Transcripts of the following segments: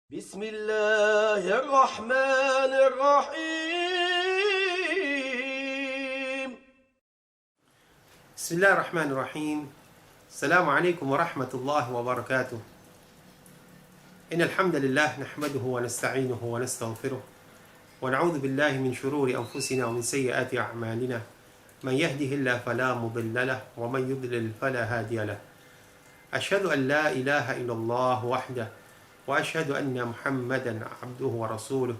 بسم الله الرحمن الرحيم بسم الله الرحمن الرحيم. السلام عليكم ورحمة الله وبركاته. إن الحمد لله نحمده ونستعينه ونستغفره ونعوذ بالله من شرور أنفسنا ومن سيئات أعمالنا. من يهده الله فلا مضل له ومن يضلل فلا هادي له. أشهد أن لا إله إلا الله وحده وأشهد أن محمدا عبده ورسوله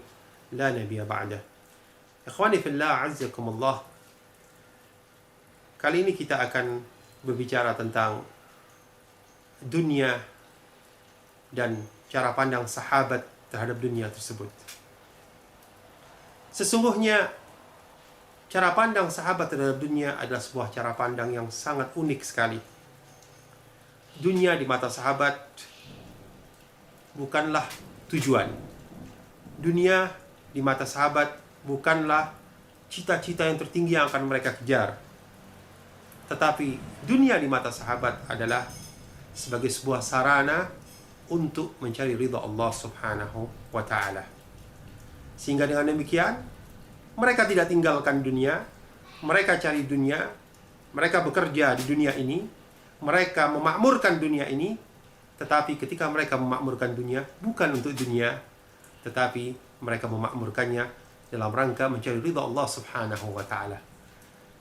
لا نبي بعده. Ikhwani fillah, azzakumullah. Kali ini kita akan berbicara tentang dunia dan cara pandang sahabat terhadap dunia tersebut. Sesungguhnya cara pandang sahabat terhadap dunia adalah sebuah cara pandang yang sangat unik sekali. Dunia di mata sahabat bukanlah tujuan. Dunia di mata sahabat bukanlah cita-cita yang tertinggi yang akan mereka kejar. Tetapi dunia di mata sahabat adalah sebagai sebuah sarana untuk mencari ridha Allah Subhanahu wa ta'ala. Sehingga dengan demikian, mereka tidak tinggalkan dunia, mereka cari dunia, mereka bekerja di dunia ini, mereka memakmurkan dunia ini. Tetapi ketika mereka memakmurkan dunia, bukan untuk dunia, tetapi mereka memakmurkannya dalam rangka mencari ridha Allah Subhanahu wa ta'ala.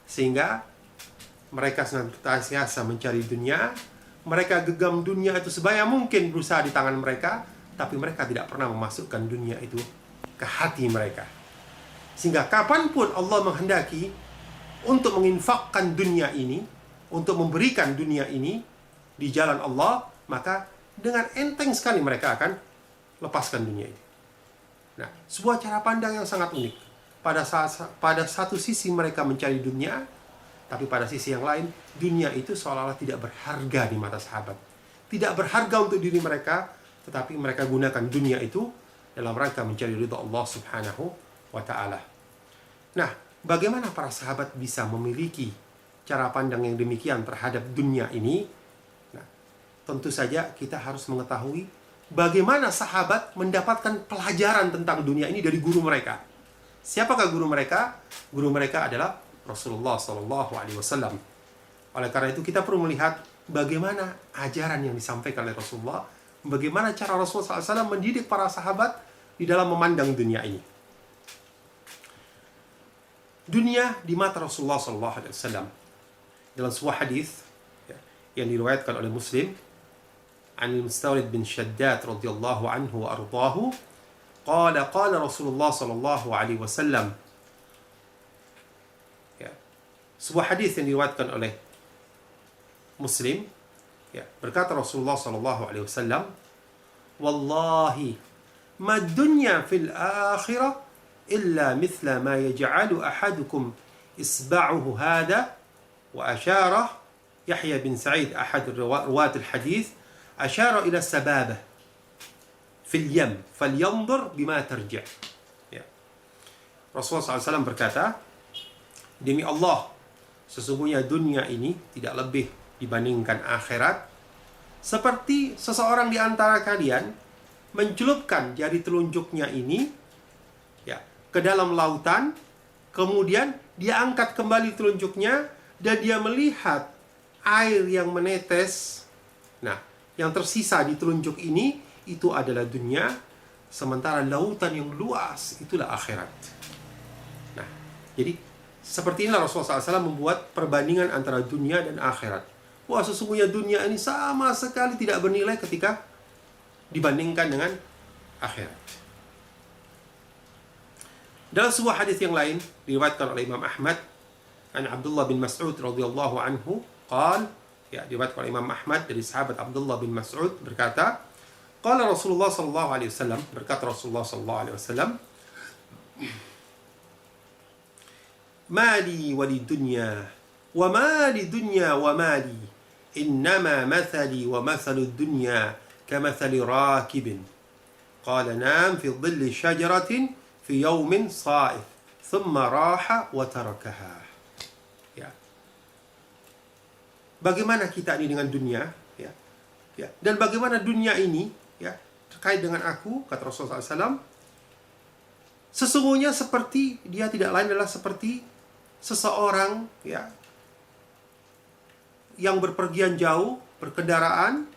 Sehingga mereka senantiasa mencari dunia, mereka genggam dunia itu sebanyak mungkin berusaha di tangan mereka, tapi mereka tidak pernah memasukkan dunia itu ke hati mereka. Sehingga kapanpun Allah menghendaki untuk menginfakkan dunia ini, untuk memberikan dunia ini di jalan Allah, maka dengan enteng sekali mereka akan lepaskan dunia ini. Nah, sebuah cara pandang yang sangat unik. Pada satu sisi mereka mencari dunia, tapi pada sisi yang lain, dunia itu seolah-olah tidak berharga di mata sahabat. Tidak berharga untuk diri mereka, tetapi mereka gunakan dunia itu dalam rangka mencari ridha Allah Subhanahu wa ta'ala. Nah, bagaimana para sahabat bisa memiliki cara pandang yang demikian terhadap dunia ini? Tentu saja kita harus mengetahui bagaimana sahabat mendapatkan pelajaran tentang dunia ini dari guru mereka. Siapakah guru mereka? Guru mereka adalah Rasulullah SAW. Oleh karena itu kita perlu melihat bagaimana ajaran yang disampaikan oleh Rasulullah, bagaimana cara Rasulullah SAW mendidik para sahabat di dalam memandang dunia ini. Dunia di mata Rasulullah SAW dalam sebuah hadis yang diriwayatkan oleh Muslim, عن المستورد بن شداد رضي الله عنه وأرضاه قال رسول الله صلى الله عليه وسلم. Sebuah hadis yang diriwayatkan oleh Muslim, berkata Rasulullah sallallahu alaihi wasallam, "Wallahi ma dunya fil akhirah illa mithla ma yaj'alu ahadukum isba'uhu hada." Wa asyara Yahya bin Sa'id ahad ruwat al-hadis, asyara ila sababah fil yam falyanzur bima tarji'. Rasulullah SAW berkata, demi Allah, sesungguhnya dunia ini tidak lebih dibandingkan akhirat, seperti seseorang di antara kalian mencelupkan jari telunjuknya ini ke dalam lautan, kemudian dia angkat kembali telunjuknya dan dia melihat air yang menetes. Nah, yang tersisa di telunjuk ini itu adalah dunia, sementara lautan yang luas itulah akhirat. Nah, jadi seperti inilah Rasulullah SAW membuat perbandingan antara dunia dan akhirat. Wah, sesungguhnya dunia ini sama sekali tidak bernilai ketika dibandingkan dengan akhirat. Dalam sebuah hadis yang lain diriwayatkan oleh Imam Ahmad, an Abdullah bin Mas'ud radhiyallahu anhu, diriwayatkan oleh Imam Ahmad dari sahabat Abdullah bin Mas'ud berkata, qala Rasulullah sallallahu alaihi wasallam, berkata Rasulullah sallallahu alaihi wasallam, mali wali dunya wa mali dunya wa mali innama mathali wa mathalu dunya kamathali rakibin qala nam fi dhilli syajaratin fi yawmin sa'if thumma raha wa tarakaha. Bagaimana kita ini dengan dunia, dan bagaimana dunia ini terkait dengan aku, kata Rasulullah SAW, sesungguhnya seperti dia tidak lain adalah seperti seseorang ya yang berpergian jauh, berkendaraan,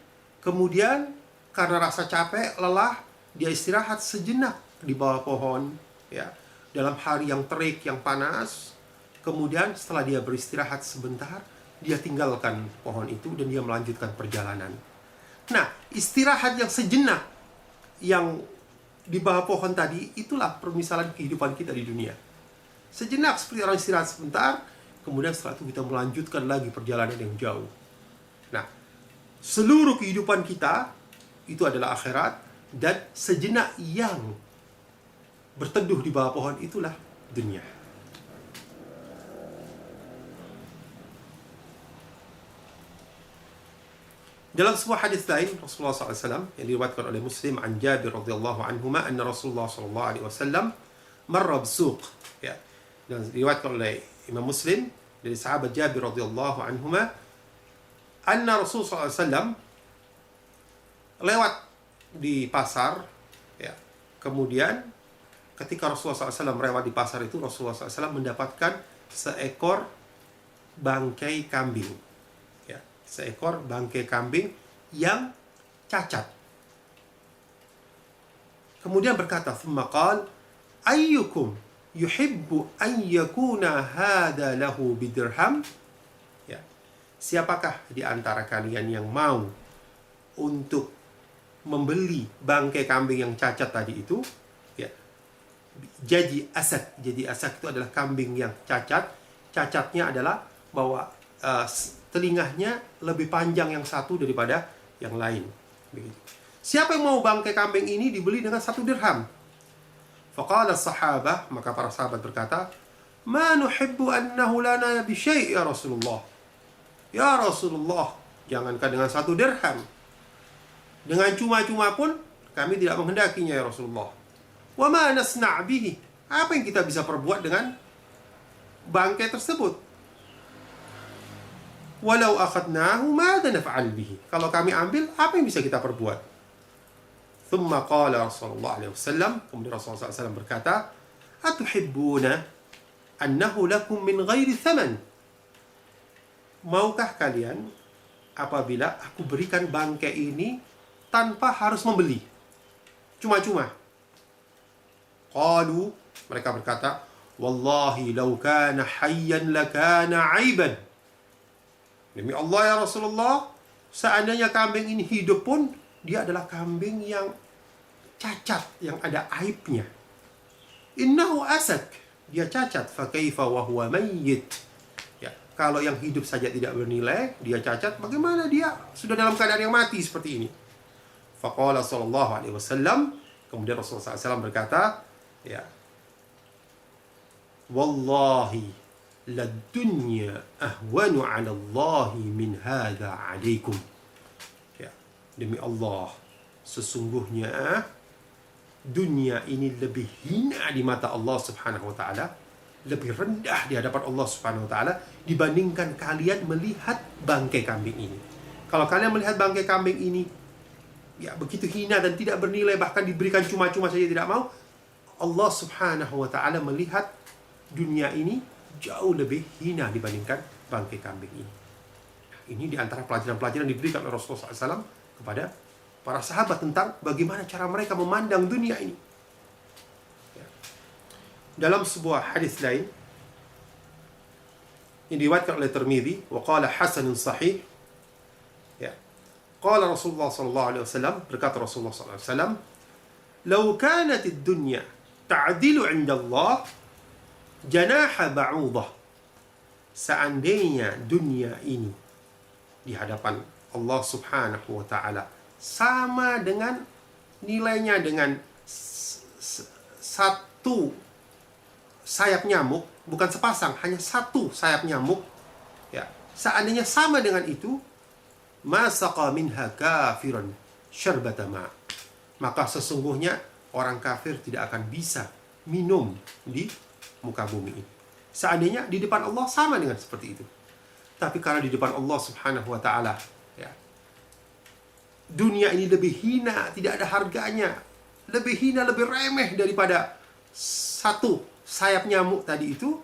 kemudian karena rasa capek, lelah, dia istirahat sejenak di bawah pohon ya, dalam hari yang terik, yang panas. Kemudian setelah dia beristirahat sebentar, dia tinggalkan pohon itu dan dia melanjutkan perjalanan. Nah, istirahat yang sejenak yang di bawah pohon tadi, itulah permisalan kehidupan kita di dunia. Sejenak seperti orang istirahat sebentar, kemudian setelah itu kita melanjutkan lagi perjalanan yang jauh. Nah, seluruh kehidupan kita itu adalah akhirat, dan sejenak yang berteduh di bawah pohon itulah dunia. Dalam sebuah hadis lain, Rasulullah SAW yang diriwayatkan oleh Muslim an Jabir radhiyallahu anhu, anna Rasulullah SAW marra bisuq, ya, dan diriwayatkan oleh Imam Muslim dari sahabat Jabir radhiyallahu anhu, anna Rasulullah SAW lewat di pasar, ya. Kemudian ketika Rasulullah SAW lewat di pasar itu, Rasulullah SAW mendapatkan seekor bangkai kambing. Seekor bangkai kambing yang cacat. Kemudian berkata, "Tsumma qala, ayyukum yuhibbu an yakuna hadha lahu bidirham?" Ya. Siapakah di antara kalian yang mau untuk membeli bangkai kambing yang cacat tadi itu? Ya. Jadi asad itu adalah kambing yang cacat. Cacatnya adalah bahwa telingahnya lebih panjang yang satu daripada yang lain. Begitu. Siapa yang mau bangkai kambing ini dibeli dengan 1 dirham? Faqala sahabah, maka para sahabat berkata, "Ma nuhibbu annahu lana bi syai' ya Rasulullah." Ya Rasulullah, jangankan dengan 1 dirham, dengan cuma-cuma pun kami tidak menghendakinya ya Rasulullah. Wa ma nasna' bihi. Apa yang kita bisa perbuat dengan bangkai tersebut? Walau akhadnahu madza naf'al bihi. Kalau kami ambil, apa yang bisa kita perbuat? Thumma qala Rasulullah alaihi wasallam, kemudian Rasulullah SAW berkata, "Atuhibbuna annahu lakum min ghairi thaman?" Maukah kalian apabila aku berikan bangkai ini tanpa harus membeli? Cuma-cuma. Qalu, mereka berkata, "Wallahi law kana hayyan lakana 'aiban." Demi Allah ya Rasulullah, seandainya kambing ini hidup pun, dia adalah kambing yang cacat, yang ada aibnya. Innahu asad, dia cacat, fa kaifa wa huwa mayyit. Ya, kalau yang hidup saja tidak bernilai, dia cacat, bagaimana dia sudah dalam keadaan yang mati seperti ini? Faqala sallallahu alaihi wasallam, kemudian Rasulullah SAW berkata, ya, "Wallahi ladunya ahwanu 'ala Allah min hadza 'alaikum." Ya, demi Allah, sesungguhnya dunia ini lebih hina di mata Allah Subhanahu wa taala, lebih rendah di hadapan Allah Subhanahu wa taala dibandingkan kalian melihat bangkai kambing ini. Kalau kalian melihat bangkai kambing ini ya begitu hina dan tidak bernilai, bahkan diberikan cuma-cuma saja tidak mau, Allah Subhanahu wa taala melihat dunia ini jauh lebih hina dibandingkan bangkai kambing ini. Ini di antara pelajaran-pelajaran diberikan oleh Rasulullah SAW kepada para sahabat tentang bagaimana cara mereka memandang dunia ini. Ya. Dalam sebuah hadis lain yang diriwayatkan oleh Tirmidzi, wa qala hasanun sahih. Ya. Qala Rasulullah SAW, berkata Rasulullah SAW, "Lau kanat ad-dunya ta'dilu 'inda Allah janaha ba'udah." Seandainya dunia ini di hadapan Allah Subhanahu wa taala sama dengan nilainya dengan satu sayap nyamuk, bukan sepasang, hanya satu sayap nyamuk, ya, seandainya sama dengan itu, ma saqa minha kafiran syarbata ma, maka sesungguhnya orang kafir tidak akan bisa minum di muka bumi ini. Seandainya di depan Allah sama dengan seperti itu. Tapi karena di depan Allah Subhanahu wa taala, ya, dunia ini lebih hina, tidak ada harganya, lebih hina, lebih remeh daripada satu sayap nyamuk tadi itu,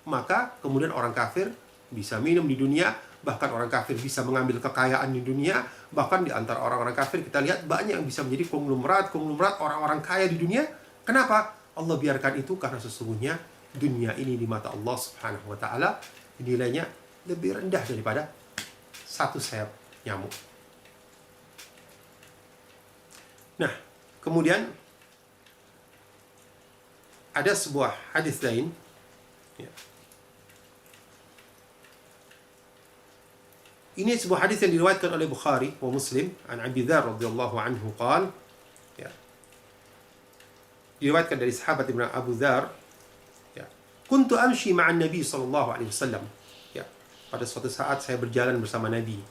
maka kemudian orang kafir bisa minum di dunia, bahkan orang kafir bisa mengambil kekayaan di dunia, bahkan di antara orang-orang kafir kita lihat banyak yang bisa menjadi konglomerat orang-orang kaya di dunia. Kenapa? Allah biarkan itu karena sesungguhnya dunia ini di mata Allah Subhanahu wa taala nilainya lebih rendah daripada satu sayap nyamuk. Nah, kemudian ada sebuah hadis lain, ya. Ini sebuah hadis yang diriwayatkan oleh Bukhari wa Muslim an Abi Dzar radhiyallahu anhu qala, ya. Diriwayatkan dari sahabat Ibnu Abu Dzar, ya. Kuntu amshi ma'an Nabi sallallahu alaihi wasallam. Ya. Pada suatu saat saya berjalan bersama Nabi.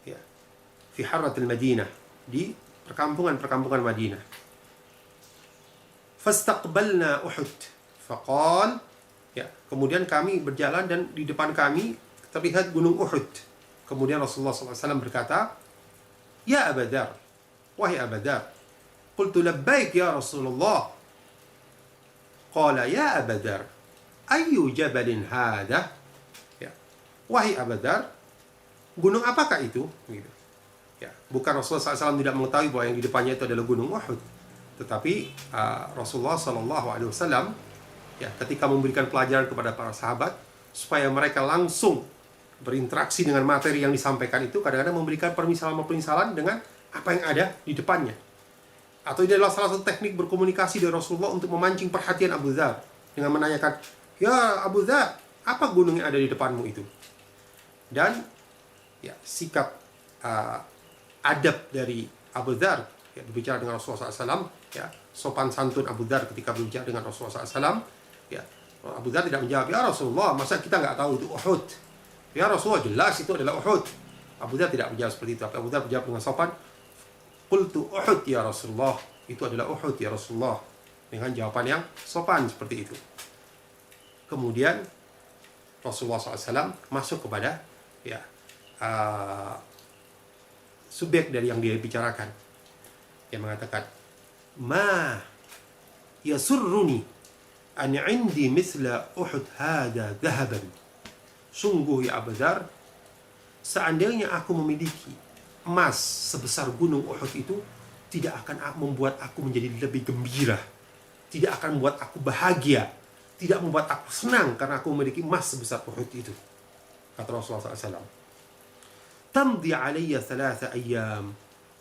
Ya. Fi harratil Madinah, di perkampungan Madinah. Fastaqbalna Uhud. Faqal, ya, kemudian kami berjalan dan di depan kami terlihat gunung Uhud. Kemudian Rasulullah SAW berkata, "Ya Aba Dzar, wahai Aba Dzar." Qultu labbaik ya Rasulullah. Qala ya Aba Dzar, ayyu jabalin hadha? Ya. Wahai Aba Dzar, gunung apakah itu? Gitu. Ya, bukan Rasulullah SAW tidak mengetahui bahwa yang di depannya itu adalah gunung Uhud, tetapi Rasulullah SAW, ya, ketika memberikan pelajaran kepada para sahabat supaya mereka langsung berinteraksi dengan materi yang disampaikan itu, kadang-kadang memberikan permisalan dengan apa yang ada di depannya. Atau ini adalah salah satu teknik berkomunikasi dari Rasulullah untuk memancing perhatian Abu Dzar dengan menanyakan, "Ya Abu Dzar, apa gunung yang ada di depanmu itu?" Dan ya, sikap adab dari Abu Dzar, ya, berbicara dengan Rasulullah SAW, ya, sopan santun Abu Dzar ketika berbicara dengan Rasulullah SAW, ya, Abu Dzar tidak menjawab, "Ya Rasulullah, masa kita nggak tahu itu Uhud?" "Ya Rasulullah, jelas itu adalah Uhud." Abu Dzar tidak menjawab seperti itu. Abu Dzar menjawab dengan sopan, "Qultu Uhud ya Rasulullah." Itu adalah Uhud ya Rasulullah. Dengan jawaban yang sopan seperti itu. Kemudian Rasulullah SAW masuk kepada, ya, subjek dari yang dia bicarakan. Dia mengatakan, "Ma yasurruni an 'indi mithla Uhud hada dhahaban." Sungguh ya Abu Dzar, seandainya aku memiliki emas sebesar gunung Uhud itu, tidak akan membuat aku menjadi lebih gembira, tidak akan membuat aku bahagia, tidak membuat aku senang karena aku memiliki emas sebesar Uhud itu. Kata Rasulullah SAW, "Tamdi alayya 3 ayyam,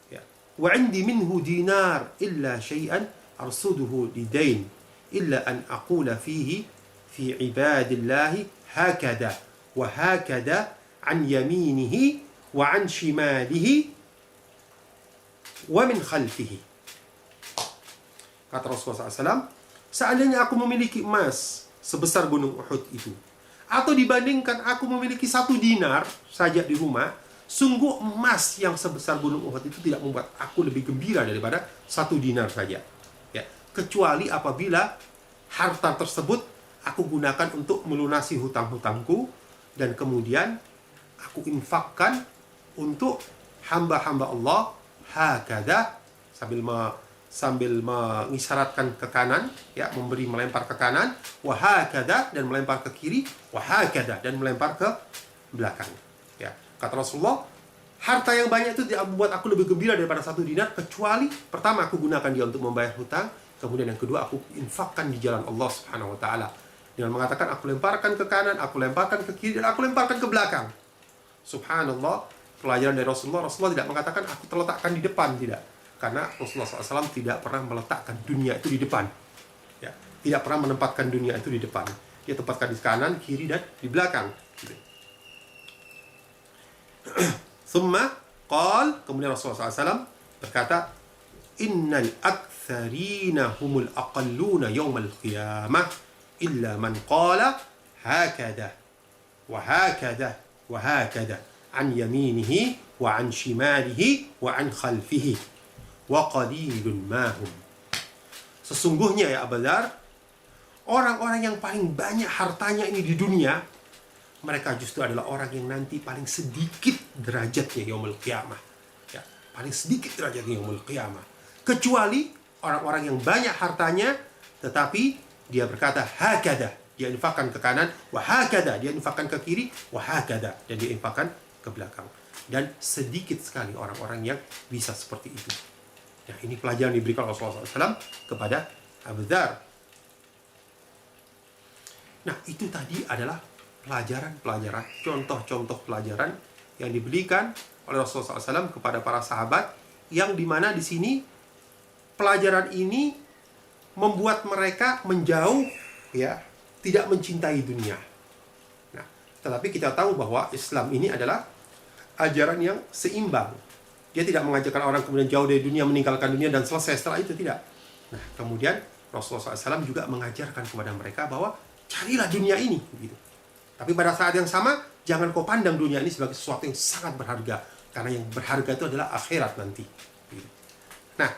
ya, wa 'indi minhu dinar illa syai'an arsuduhu lidain, illa an aqula fihi fi ibadillahi hakada wa hakada an yaminihi wa an shimalihi wa min khalfihi." Kata Rasulullah SAW, seandainya aku memiliki emas sebesar gunung Uhud itu, atau dibandingkan aku memiliki 1 dinar saja di rumah, sungguh emas yang sebesar gunung Uhud itu tidak membuat aku lebih gembira daripada 1 dinar saja. Ya, kecuali apabila harta tersebut aku gunakan untuk melunasi hutang-hutangku, dan kemudian aku infakkan untuk hamba-hamba Allah, hakada, sambil mengisyaratkan ke kanan, ya, melempar ke kanan, wa hakada, dan melempar ke kiri, wa hakada, dan melempar ke belakang. Ya, kata Rasulullah, harta yang banyak itu tidak membuat aku lebih gembira daripada 1 dinar, kecuali pertama aku gunakan dia untuk membayar hutang, kemudian yang kedua aku infakkan di jalan Allah Subhanahu wa taala. Dengan mengatakan aku lemparkan ke kanan, aku lemparkan ke kiri, dan aku lemparkan ke belakang. Subhanallah, pelajaran dari Rasulullah tidak mengatakan aku terletakkan di depan, tidak. Karena Rasulullah SAW tidak pernah meletakkan dunia itu di depan. Ya, tidak pernah menempatkan dunia itu di depan. Dia tempatkan di kanan, kiri, dan di belakang. Thumma qal, kemudian Rasulullah SAW berkata, "Innal aktsarina humul aqalluna yawmal qiyamah illa man qala hakada wa hakada wa hakada an yaminihi wa an shimalihi wa an khalfihi wa qalilun mahum." Sesungguhnya ya Abu Dzar, orang-orang yang paling banyak hartanya ini di dunia, mereka justru adalah orang yang nanti paling sedikit derajatnya yaumul qiyamah. Ya, paling sedikit derajatnya yaumul qiyamah. Kecuali orang-orang yang banyak hartanya, tetapi dia berkata hakada, dia infakkan ke kanan, wa hakada, dia infakkan ke kiri, wa hakada, dan dia infakkan ke belakang. Dan sedikit sekali orang-orang yang bisa seperti itu. Nah, ini pelajaran diberikan Rasulullah SAW kepada Abu Dzar. Nah, itu tadi adalah pelajaran-pelajaran, contoh-contoh pelajaran yang diberikan oleh Rasulullah SAW kepada para sahabat, yang dimana di sini pelajaran ini membuat mereka menjauh, ya, tidak mencintai dunia. Nah, tetapi kita tahu bahwa Islam ini adalah ajaran yang seimbang. Dia tidak mengajarkan orang kemudian jauh dari dunia, meninggalkan dunia dan selesai setelah itu, tidak. Nah, kemudian Rasulullah SAW juga mengajarkan kepada mereka bahwa carilah dunia ini, gitu. Tapi pada saat yang sama, jangan kau pandang dunia ini sebagai sesuatu yang sangat berharga, karena yang berharga itu adalah akhirat nanti, gitu. Nah,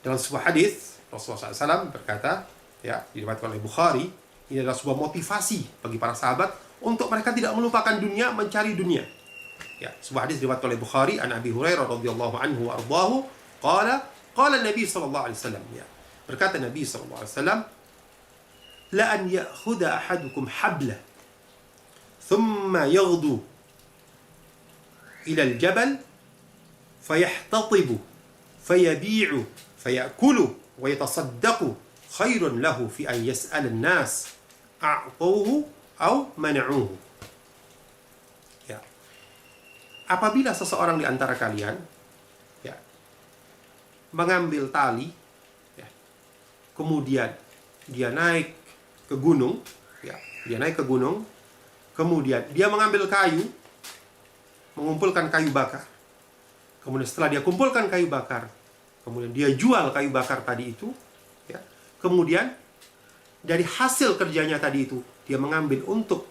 dalam sebuah hadis Rasulullah SAW berkata, ya, diriwayatkan oleh Bukhari, ini adalah sebuah motivasi bagi para sahabat untuk mereka tidak melupakan dunia, mencari dunia. Ya, sebuah hadis diriwayatkan oleh Bukhari an Abi Hurairah radhiyallahu anhu wa ardhahu, qala Nabi sallallahu alaihi wasallam, ya. Berkata Nabi sallallahu alaihi wasallam, la an ya'khudha ahadukum habla thumma yaghdu ila al-jabal fayahtatibu fayabi'u fayakulu wa yatasaddaqu khairun lahu fi an yas'ala an-nas a'tuhu aw mana'uhu. Ya. Apabila seseorang di antara kalian, ya, mengambil tali, ya, kemudian dia naik ke gunung, ya, dia naik ke gunung, kemudian dia mengambil kayu, mengumpulkan kayu bakar. Kemudian setelah dia kumpulkan kayu bakar, kemudian dia jual kayu bakar tadi itu, ya. Kemudian dari hasil kerjanya tadi itu, dia mengambil untuk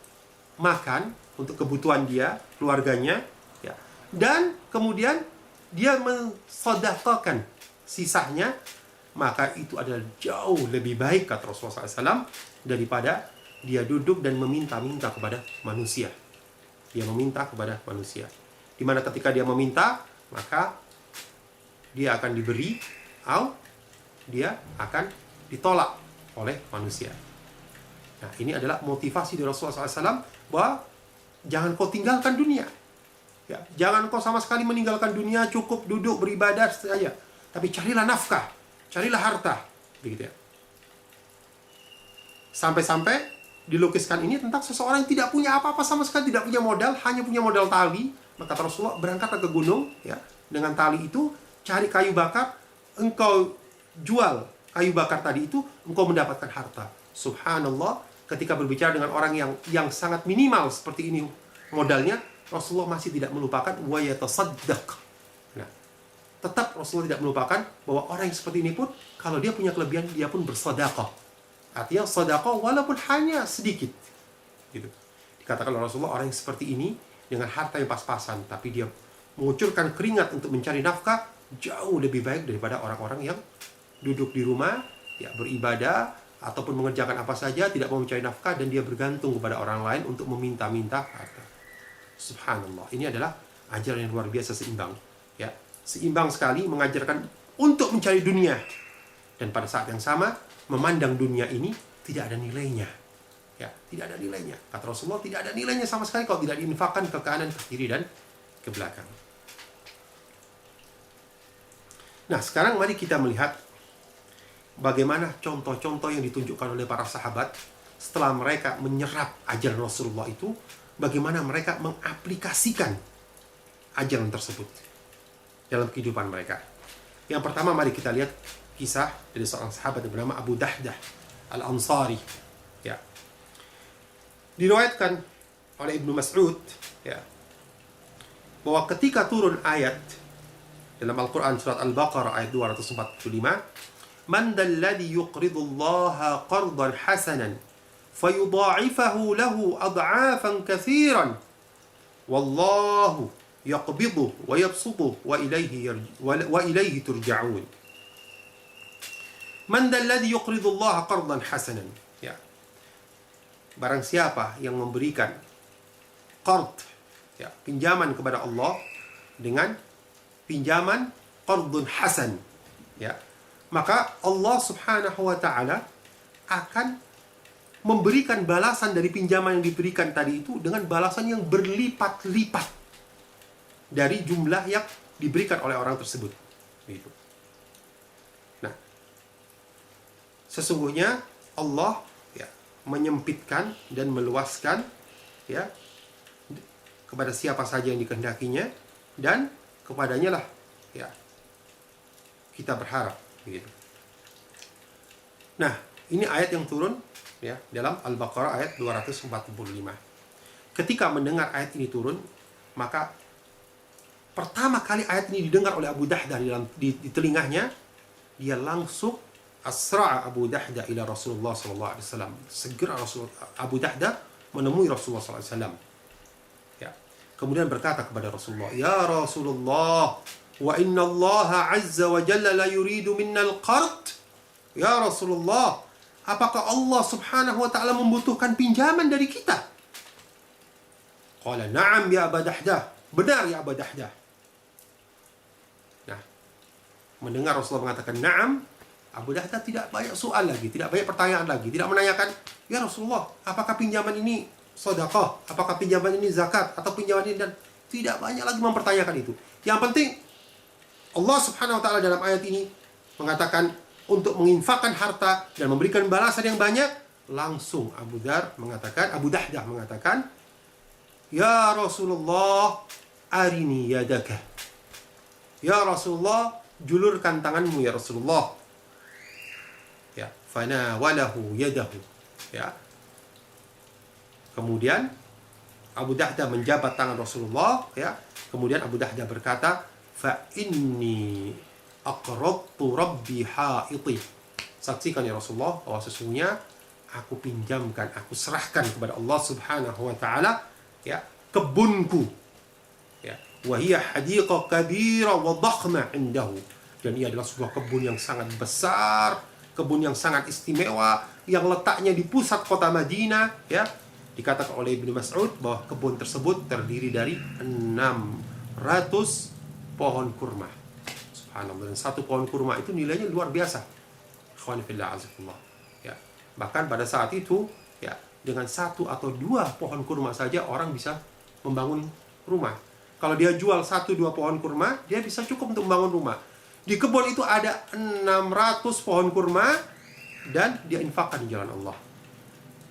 makan, untuk kebutuhan dia, keluarganya, ya. Dan kemudian dia mensedekahkan sisanya, maka itu adalah jauh lebih baik, kata Rasulullah SAW, daripada dia duduk dan meminta-minta kepada manusia. Dia meminta kepada manusia. Di mana ketika dia meminta, maka dia akan diberi, atau dia akan ditolak oleh manusia. Nah, ini adalah motivasi dari Rasulullah SAW, bahwa jangan kau tinggalkan dunia. Ya, jangan kau sama sekali meninggalkan dunia, cukup duduk beribadah saja. Tapi carilah nafkah, carilah harta, begitu ya. Sampai-sampai dilukiskan ini tentang seseorang yang tidak punya apa-apa sama sekali, tidak punya modal, hanya punya modal tali. Maka Rasulullah berangkatlah ke gunung, ya, dengan tali itu, cari kayu bakar, engkau jual kayu bakar tadi itu, engkau mendapatkan harta. Subhanallah, ketika berbicara dengan orang yang sangat minimal seperti ini modalnya, Rasulullah masih tidak melupakan wa yatasaddaq. Nah, tetap Rasulullah tidak melupakan bahwa orang yang seperti ini pun, kalau dia punya kelebihan, dia pun bersedekah. Artinya sedekah walaupun hanya sedikit, gitu. Dikatakan oleh Rasulullah, orang yang seperti ini dengan harta yang pas-pasan, tapi dia mengucurkan keringat untuk mencari nafkah, jauh lebih baik daripada orang-orang yang duduk di rumah, ya, beribadah ataupun mengerjakan apa saja, tidak mau mencari nafkah, dan dia bergantung kepada orang lain untuk meminta-minta harta. Subhanallah, ini adalah ajaran yang luar biasa seimbang, ya, seimbang sekali, mengajarkan untuk mencari dunia, dan pada saat yang sama memandang dunia ini tidak ada nilainya, ya, tidak ada nilainya. Kata Rasulullah, tidak ada nilainya sama sekali kalau tidak diinfakkan ke kanan, ke kiri, dan ke belakang. Nah, sekarang mari kita melihat bagaimana contoh-contoh yang ditunjukkan oleh para sahabat setelah mereka menyerap ajaran Rasulullah itu, bagaimana mereka mengaplikasikan ajaran tersebut dalam kehidupan mereka. Yang pertama, mari kita lihat kisah dari seorang sahabat yang bernama Abu Dahdah Al-Ansari, ya. Diriwayatkan oleh Ibnu Mas'ud, ya, bahwa ketika turun ayat dalam Al-Quran surat Al-Baqarah ayat 245, man dalladhi yuqridullaha qardan hasanan fayudha'ifahu lahu ad'afan katsiran wallahu yaqbidu wa yabsutu wa ilayhi turja'un. Man dalladhi yuqridullaha qardan hasanan, ya. Barang siapa yang memberikan qard, ya, pinjaman kepada Allah dengan pinjaman qardun hasan, ya, maka Allah Subhanahu wa taala akan memberikan balasan dari pinjaman yang diberikan tadi itu dengan balasan yang berlipat-lipat dari jumlah yang diberikan oleh orang tersebut. Begitu. Nah, sesungguhnya Allah ya menyempitkan dan meluaskan ya kepada siapa saja yang dikehendakinya, dan kepadanya lah ya kita berharap begitu. Nah, ini ayat yang turun ya dalam Al-Baqarah ayat 245. Ketika mendengar ayat ini turun, maka pertama kali ayat ini didengar oleh Abu Dahdah di telinganya, dia langsung asra'a Abu Dahdah ila Rasulullah sallallahu alaihi wasallam. Segera Abu Dahdah menemui Rasulullah sallallahu alaihi wasallam. Ya. Kemudian berkata kepada Rasulullah, "Ya Rasulullah, wa inna Allah azza wa jalla la yuridu minna al-qard." Ya Rasulullah, apakah Allah Subhanahu wa taala membutuhkan pinjaman dari kita? Qala na'am ya Abu Dahdah. Benar ya Abu Dahdah. Nah, mendengar Rasulullah mengatakan na'am, Abu Dahdah tidak banyak soal lagi, tidak banyak pertanyaan lagi, tidak menanyakan, "Ya Rasulullah, apakah pinjaman ini sedekah? Apakah pinjaman ini zakat? Atau pinjaman ini?" Dan tidak banyak lagi mempertanyakan itu. Yang penting Allah Subhanahu wa taala dalam ayat ini mengatakan untuk menginfakkan harta dan memberikan balasan yang banyak. Langsung Abu Dahdah mengatakan, "Ya Rasulullah, arini yadaka." Ya Rasulullah, julurkan tanganmu ya Rasulullah. Ya, fanawalahu yadahu. Ya. Kemudian Abu Dahdah menjabat tangan Rasulullah, ya. Kemudian Abu Dahdah berkata, "Fa inni aqradtu rabbi haiti." Saksikan ya Rasulullah bahwa sesungguhnya aku pinjamkan, aku serahkan kepada Allah Subhanahu wa taala ya kebunku. Ya, wa hiya hadiqah kabira wa dakhma indahu. Dan ia adalah sebuah kebun yang sangat besar, kebun yang sangat istimewa yang letaknya di pusat kota Madinah, ya. Dikatakan oleh Ibnu Mas'ud bahwa kebun tersebut terdiri dari 600 pohon kurma. Subhanallah, dan satu pohon kurma itu nilainya luar biasa. Ikhwan fillah azakumullah. Ya, bahkan pada saat itu ya dengan satu atau dua pohon kurma saja orang bisa membangun rumah. Kalau dia jual 1-2 pohon kurma, dia bisa cukup untuk membangun rumah. Di kebun itu ada 600 pohon kurma dan dia infakkan di jalan Allah.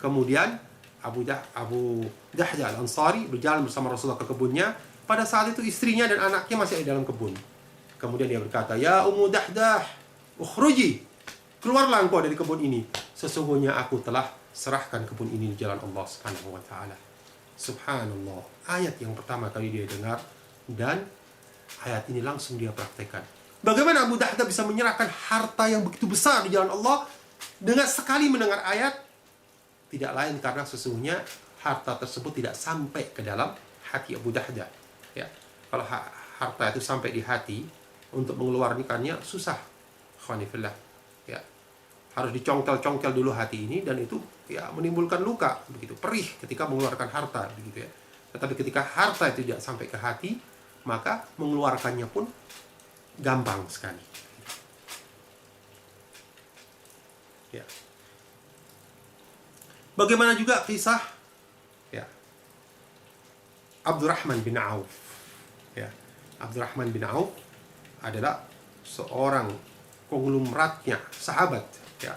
Kemudian Abu Dahdah Al-Ansari berjalan bersama Rasulullah ke kebunnya. Pada saat itu istrinya dan anaknya masih ada dalam kebun. Kemudian dia berkata, "Ya Ummu Dahdah, ukhruji. Keluarlah engkau dari kebun ini. Sesungguhnya aku telah serahkan kebun ini di jalan Allah Subhanahu wa taala." Subhanallah. Ayat yang pertama kali dia dengar dan ayat ini langsung dia praktekkan. Bagaimana Abu Dahdah bisa menyerahkan harta yang begitu besar di jalan Allah dengan sekali mendengar ayat? Tidak lain karena sesungguhnya harta tersebut tidak sampai ke dalam hati Abu Dahdah. Ya, kalau harta itu sampai di hati, untuk mengeluarkannya susah. Khwanifillah. Ya, harus dicongkel-congkel dulu hati ini, dan itu ya menimbulkan luka, begitu perih ketika mengeluarkan harta, begitu ya. Tetapi ketika harta itu tidak sampai ke hati, maka mengeluarkannya pun gampang sekali. Ya. Bagaimana juga kisah ya Abdurrahman bin Auf. Ya, Abdurrahman bin Auf adalah seorang konglomeratnya sahabat. Ya,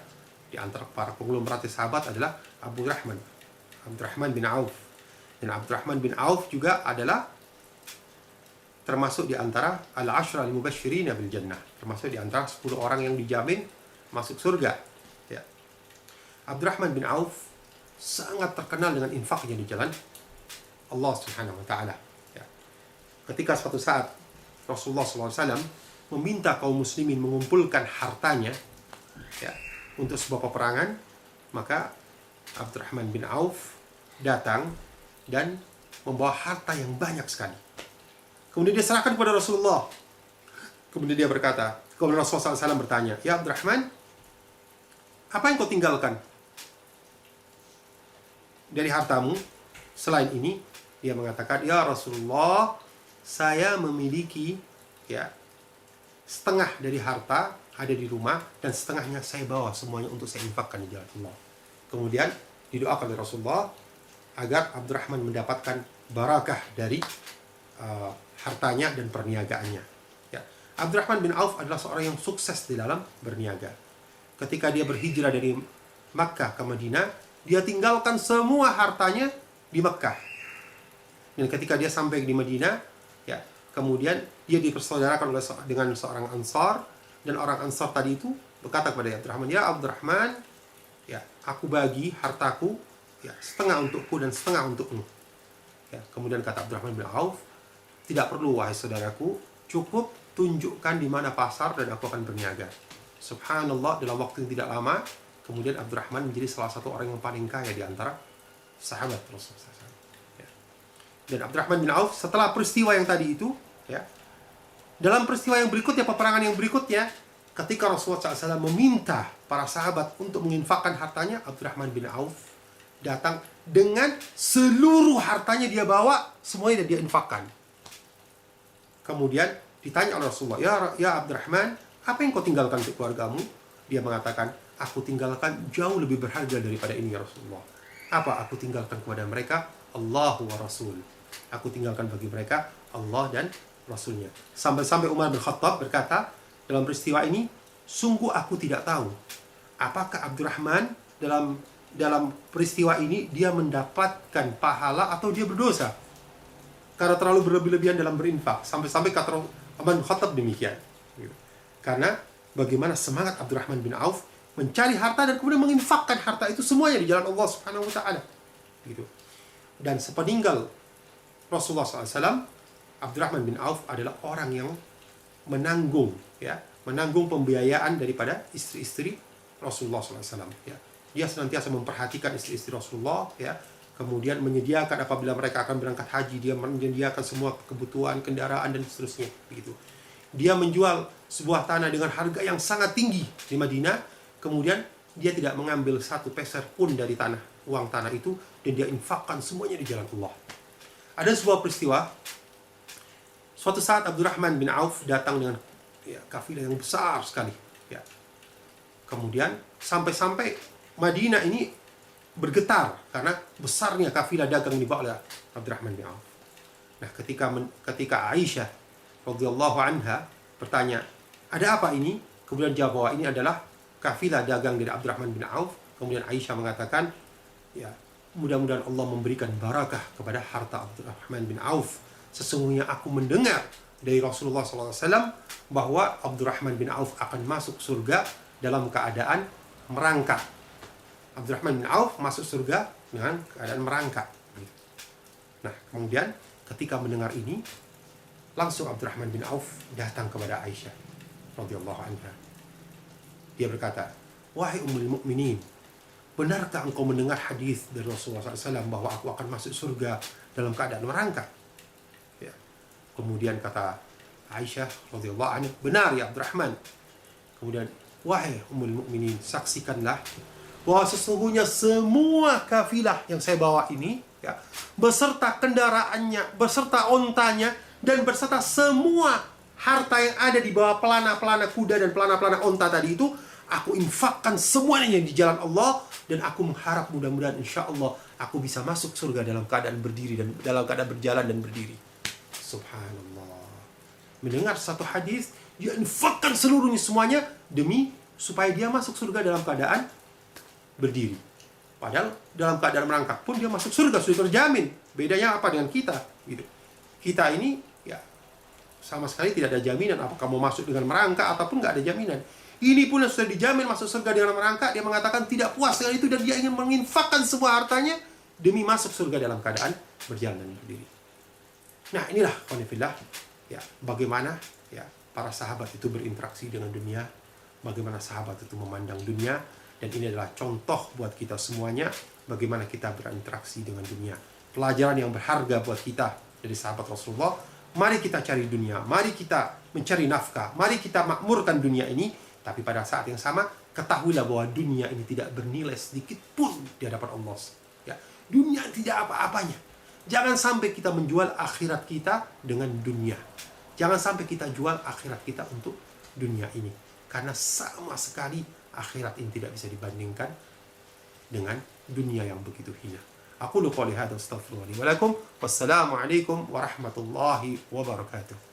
di antara para konglomeratnya sahabat adalah Abdurrahman bin Auf. Dan Abdurrahman bin Auf juga adalah termasuk di antara al-ashra al-mubashshirina bil jannah, termasuk di antara 10 orang yang dijamin masuk surga. Ya. Abdurrahman bin Auf sangat terkenal dengan infaknya di jalan Allah Subhanahu wa taala. Ya. Ketika suatu saat Rasulullah SAW meminta kaum muslimin mengumpulkan hartanya ya, untuk sebuah peperangan, maka Abdurrahman bin Auf datang dan membawa harta yang banyak sekali. Kemudian dia serahkan kepada Rasulullah. Kemudian dia berkata, kemudian Rasulullah SAW bertanya, "Ya Abdurrahman, apa yang kau tinggalkan dari hartamu selain ini?" Dia mengatakan, "Ya Rasulullah, saya memiliki ya, setengah dari harta ada di rumah dan setengahnya saya bawa semuanya untuk saya infakkan di jalan Allah. Kemudian didoakan oleh Rasulullah agar Abdurrahman mendapatkan barakah dari hartanya dan perniagaannya. Ya. Abdurrahman bin Auf adalah seorang yang sukses di dalam berniaga. Ketika dia berhijrah dari Makkah ke Madinah, dia tinggalkan semua hartanya di Makkah. Dan ketika dia sampai di Madinah, ya, kemudian dia dipersaudarakan dengan seorang Ansar, dan orang Ansar tadi itu berkata kepada Abdurrahman, "Ya Abdurrahman, ya, aku bagi hartaku, ya, setengah untukku dan setengah untukmu." Ya, kemudian kata Abdurrahman bin Auf, "Tidak perlu wahai saudaraku, cukup tunjukkan di mana pasar dan aku akan berniaga." Subhanallah, dalam waktu yang tidak lama, kemudian Abdurrahman menjadi salah satu orang yang paling kaya di antara sahabat Rasulullah SAW. Ya. Dan Abdurrahman bin Auf setelah peristiwa yang tadi itu, ya, dalam peristiwa yang berikutnya, peperangan yang berikutnya, ketika Rasulullah SAW meminta para sahabat untuk menginfakkan hartanya, Abdurrahman bin Auf datang dengan seluruh hartanya dia bawa, semuanya dia infakkan. Kemudian ditanya oleh Rasulullah, ya Abdurrahman, apa yang kau tinggalkan untuk keluargamu? Dia mengatakan, aku tinggalkan jauh lebih berharga daripada ini ya Rasulullah. Apa aku tinggalkan kepada mereka? Allah wa Rasul. Aku tinggalkan bagi mereka Allah dan Rasulnya. Sampai-sampai Umar bin Khattab berkata dalam peristiwa ini, sungguh aku tidak tahu apakah Abdurrahman dalam peristiwa ini dia mendapatkan pahala atau dia berdosa karena terlalu berlebih-lebihan dalam berinfak. Sampai-sampai kata Umar bin Khattab demikian. Karena bagaimana semangat Abdurrahman bin Auf mencari harta dan kemudian menginfakkan harta itu semuanya di jalan Allah Subhanahu wa taala. Gitu. Dan sepeninggal Rasulullah SAW, Abdurrahman bin Auf adalah orang yang menanggung pembiayaan daripada istri-istri Rasulullah SAW. Ya. Dia senantiasa memperhatikan istri-istri Rasulullah, ya. Kemudian menyediakan apabila mereka akan berangkat haji, dia menyediakan semua kebutuhan kendaraan dan seterusnya. Begitu. Dia menjual sebuah tanah dengan harga yang sangat tinggi di Madinah, kemudian dia tidak mengambil satu peser pun dari uang tanah itu, dan dia infakkan semuanya di jalan Allah. Ada sebuah peristiwa. Suatu saat Abdurrahman bin Auf datang dengan kafilah yang besar sekali. Ya. Kemudian sampai-sampai Madinah ini bergetar karena besarnya kafilah dagang dibawa oleh Abdurrahman bin Auf. Nah, ketika Aisyah radhiyallahu anha bertanya, ada apa ini? Kemudian jawab bahwa ini adalah kafilah dagang dari Abdurrahman bin Auf. Kemudian Aisyah mengatakan, ya, mudah-mudahan Allah memberikan barakah kepada harta Abdurrahman bin Auf. Sesungguhnya aku mendengar dari Rasulullah SAW bahwa Abdurrahman bin Auf akan masuk surga dalam keadaan merangkak. Abdurrahman bin Auf masuk surga dengan keadaan merangkak. Nah, kemudian ketika mendengar ini, langsung Abdurrahman bin Auf datang kepada Aisyah radhiyallahu anha. Dia berkata, wahai Ummul Mukminin, benarkah engkau mendengar hadis dari Rasulullah SAW bahwa aku akan masuk surga dalam keadaan merangkak? Ya. Kemudian kata Aisyah radhiyallahu anha, benar ya Abdurrahman. Kemudian, wahai Ummul Mukminin, saksikanlah bahwa sesungguhnya semua kafilah yang saya bawa ini, ya, beserta kendaraannya, beserta ontanya, dan beserta semua harta yang ada di bawah pelana-pelana kuda dan pelana-pelana onta tadi itu, aku infakkan semuanya di jalan Allah, dan aku mengharap mudah-mudahan insya Allah aku bisa masuk surga dalam keadaan berdiri dan dalam keadaan berjalan dan berdiri. Subhanallah. Mendengar satu hadis, dia infakkan seluruhnya semuanya demi supaya dia masuk surga dalam keadaan berdiri. Padahal dalam keadaan merangkak pun dia masuk surga, sudah terjamin. Bedanya apa dengan kita? Gitu. Kita ini ya sama sekali tidak ada jaminan apakah mau masuk dengan merangkak ataupun nggak ada jaminan. Ini pun yang sudah dijamin masuk surga dengan merangkak, dia mengatakan tidak puas dengan itu dan dia ingin menginfakkan semua hartanya demi masuk surga dalam keadaan berjalan dan berdiri. Nah, inilah qanifillah, ya, bagaimana ya para sahabat itu berinteraksi dengan dunia, bagaimana sahabat itu memandang dunia, dan ini adalah contoh buat kita semuanya bagaimana kita berinteraksi dengan dunia. Pelajaran yang berharga buat kita dari sahabat Rasulullah. Mari kita cari dunia, mari kita mencari nafkah, mari kita makmurkan dunia ini. Tapi pada saat yang sama, ketahuilah bahwa dunia ini tidak bernilai sedikit pun di hadapan Allah. Ya, dunia tidak apa-apanya. Jangan sampai kita menjual akhirat kita dengan dunia. Jangan sampai kita jual akhirat kita untuk dunia ini. Karena sama sekali akhirat ini tidak bisa dibandingkan dengan dunia yang begitu hina. Aku qouli hadza astaghfirullah li wa lakum. Wassalamu alaikum warahmatullahi wabarakatuh.